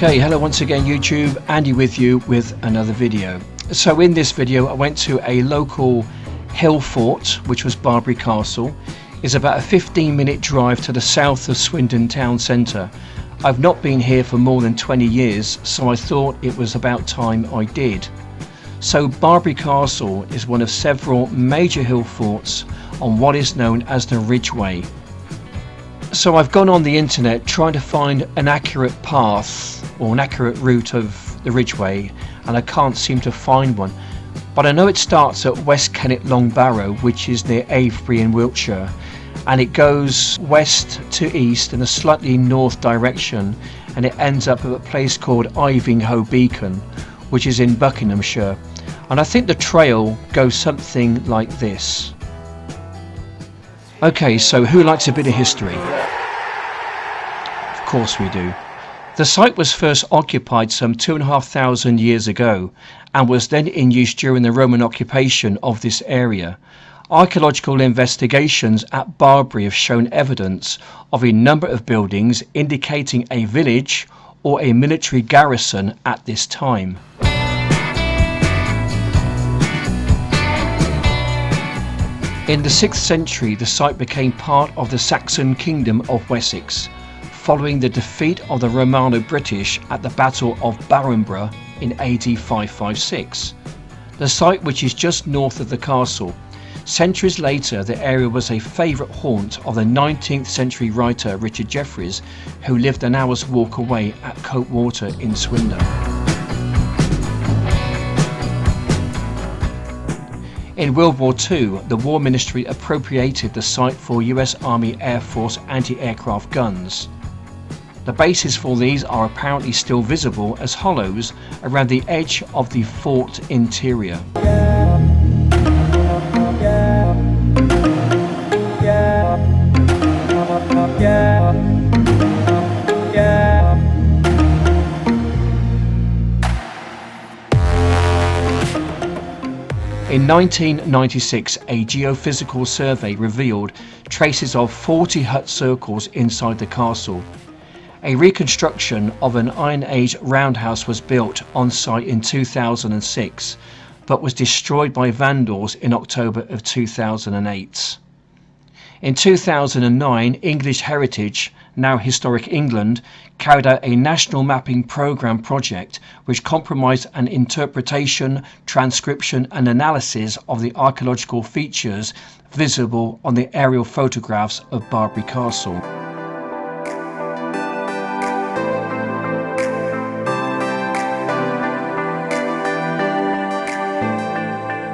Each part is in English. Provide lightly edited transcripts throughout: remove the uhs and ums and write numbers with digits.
Okay, hello once again YouTube, Andy with you with another video. So in this video I went to a local hill fort, which was Barbury Castle. It's about a 15-minute drive to the south of Swindon town centre. I've not been here for more than 20 years, so I thought it was about time I did. So Barbury Castle is one of several major hill forts on what is known as the Ridgeway. So I've gone on the internet trying to find an accurate path or an accurate route of the Ridgeway, and I can't seem to find one. But I know it starts at West Kennet Long Barrow, which is near Avebury in Wiltshire, and it goes west to east in a slightly north direction, and it ends up at a place called Ivinghoe Beacon, which is in Buckinghamshire. And I think the trail goes something like this. Okay, so who likes a bit of history? Of course we do. The site was first occupied some 2,500 years ago and was then in use during the Roman occupation of this area. Archaeological investigations at Barbury have shown evidence of a number of buildings indicating a village or a military garrison at this time. In the 6th century, the site became part of the Saxon Kingdom of Wessex, following the defeat of the Romano-British at the Battle of Barbury in AD 556. The site, which is just north of the castle. Centuries later, the area was a favourite haunt of the 19th century writer Richard Jefferies, who lived an hour's walk away at Cope Water in Swindon. In World War II, the War Ministry appropriated the site for US Army Air Force anti-aircraft guns. The bases for these are apparently still visible as hollows around the edge of the fort interior. In 1996, a geophysical survey revealed traces of 40 hut circles inside the castle. A reconstruction of an Iron Age roundhouse was built on site in 2006, but was destroyed by vandals in October of 2008. In 2009, English Heritage, now Historic England, carried out a national mapping programme project which comprised an interpretation, transcription and analysis of the archaeological features visible on the aerial photographs of Barbury Castle.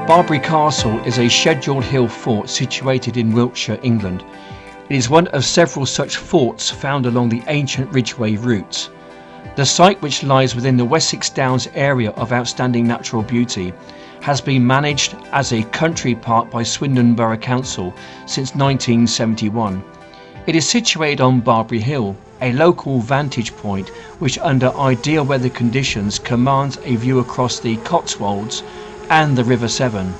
Barbury Castle is a scheduled hill fort situated in Wiltshire, England. It is one of several such forts found along the ancient Ridgeway route. The site, which lies within the Wessex Downs area of outstanding natural beauty, has been managed as a country park by Swindon Borough Council since 1971. It is situated on Barbury Hill, a local vantage point which under ideal weather conditions commands a view across the Cotswolds and the River Severn.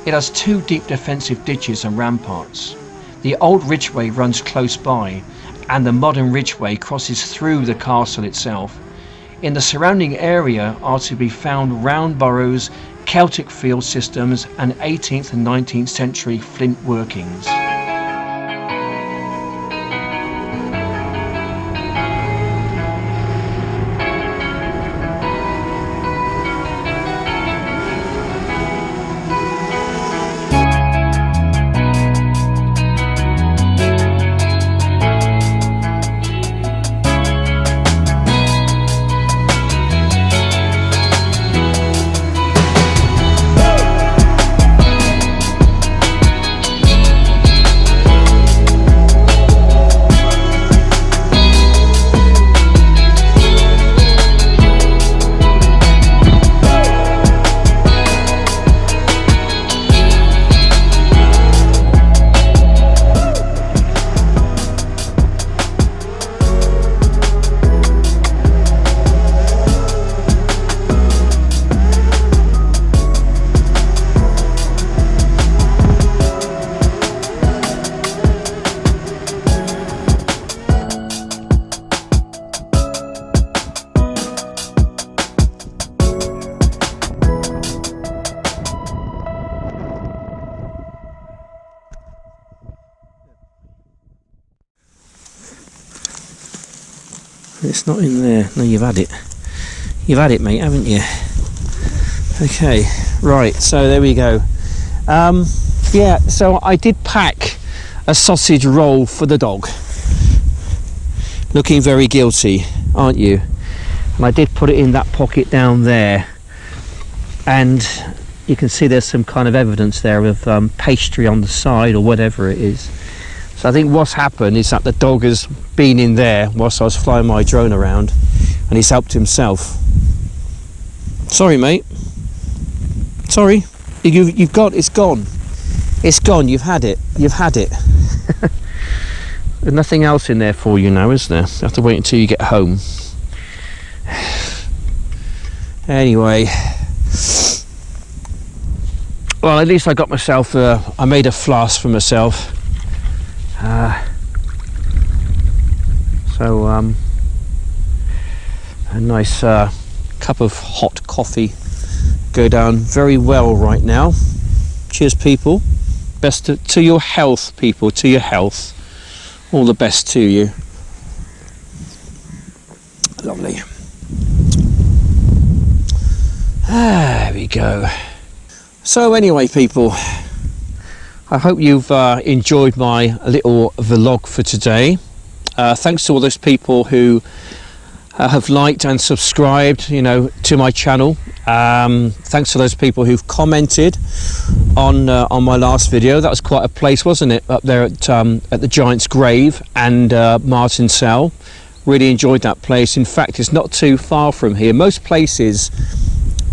It has two deep defensive ditches and ramparts. The old Ridgeway runs close by, and the modern Ridgeway crosses through the castle itself. In the surrounding area are to be found round burrows, Celtic field systems and 18th and 19th century flint workings. It's not in there. No, you've had it. You've had it, mate, haven't you? Okay, right, so there we go. Yeah, so I did pack a sausage roll for the dog. Looking very guilty, aren't you? And I did put it in that pocket down there. And you can see there's some kind of evidence there of pastry on the side or whatever it is. So I think what's happened is that the dog has been in there whilst I was flying my drone around, and he's helped himself. Sorry, mate. Sorry. You've got, it's gone. It's gone. You've had it. You've had it. There's nothing else in there for you now, is there? You have to wait until you get home. Anyway. Well, at least I got myself, I made a flask for myself. So a nice cup of hot coffee go down very well right now. Cheers, people. Best to your health, people, to your health. All the best to you. Lovely. There we go. So anyway, people, I hope you've enjoyed my little vlog for today. Thanks to all those people who have liked and subscribed, you know, to my channel. Thanks to those people who've commented on my last video. That was quite a place, wasn't it, up there at the Giant's Grave and Martin Cell. Really enjoyed that place. In fact, it's not too far from here. Most places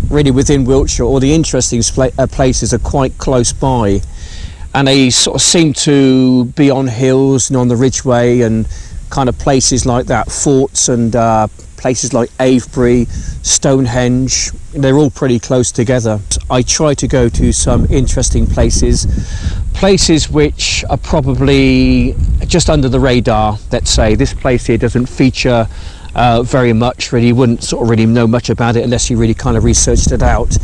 really within Wiltshire, or the interesting places, are quite close by, and they sort of seem to be on hills and on the Ridgeway and kind of places like that. Forts and places like Avebury, Stonehenge, they're all pretty close together. I try to go to some interesting places which are probably just under the radar. Let's say this place here doesn't feature very much, really. You wouldn't sort of really know much about it unless you really kind of researched it out,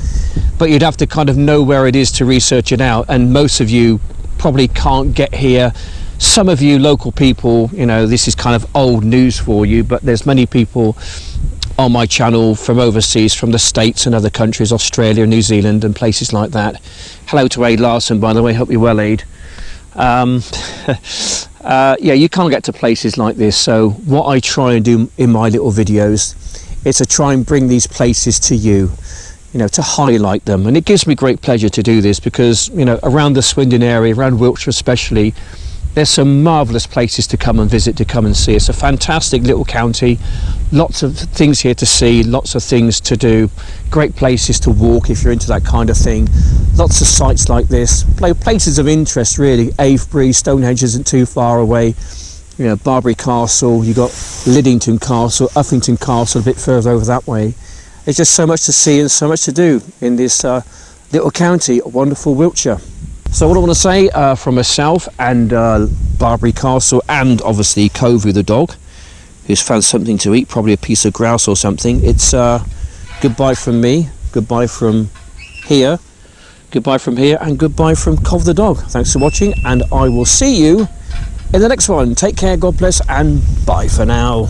but you'd have to kind of know where it is to research it out, and most of you probably can't get here. Some of you local people, you know, this is kind of old news for you, but there's many people on my channel from overseas, from the States and other countries, Australia, New Zealand and places like that. Hello to Aid Larson, by the way. Hope you're well, Aid. Yeah, you can't get to places like this, so what I try and do in my little videos is to try and bring these places to you, you know, to highlight them. And it gives me great pleasure to do this because, you know, around the Swindon area, around Wiltshire especially, there's some marvellous places to come and visit, to come and see. It's a fantastic little county, lots of things here to see, lots of things to do, great places to walk if you're into that kind of thing. Lots of sites like this, places of interest really. Avebury, Stonehenge isn't too far away. You know, Barbury Castle, you've got Liddington Castle, Uffington Castle a bit further over that way. There's just so much to see and so much to do in this little county, wonderful Wiltshire. So what I want to say from myself and Barbury Castle, and obviously Kovu the dog, who's found something to eat, probably a piece of grouse or something, it's goodbye from me, goodbye from here, and goodbye from Kov the dog. Thanks for watching, and I will see you in the next one. Take care, God bless, and bye for now.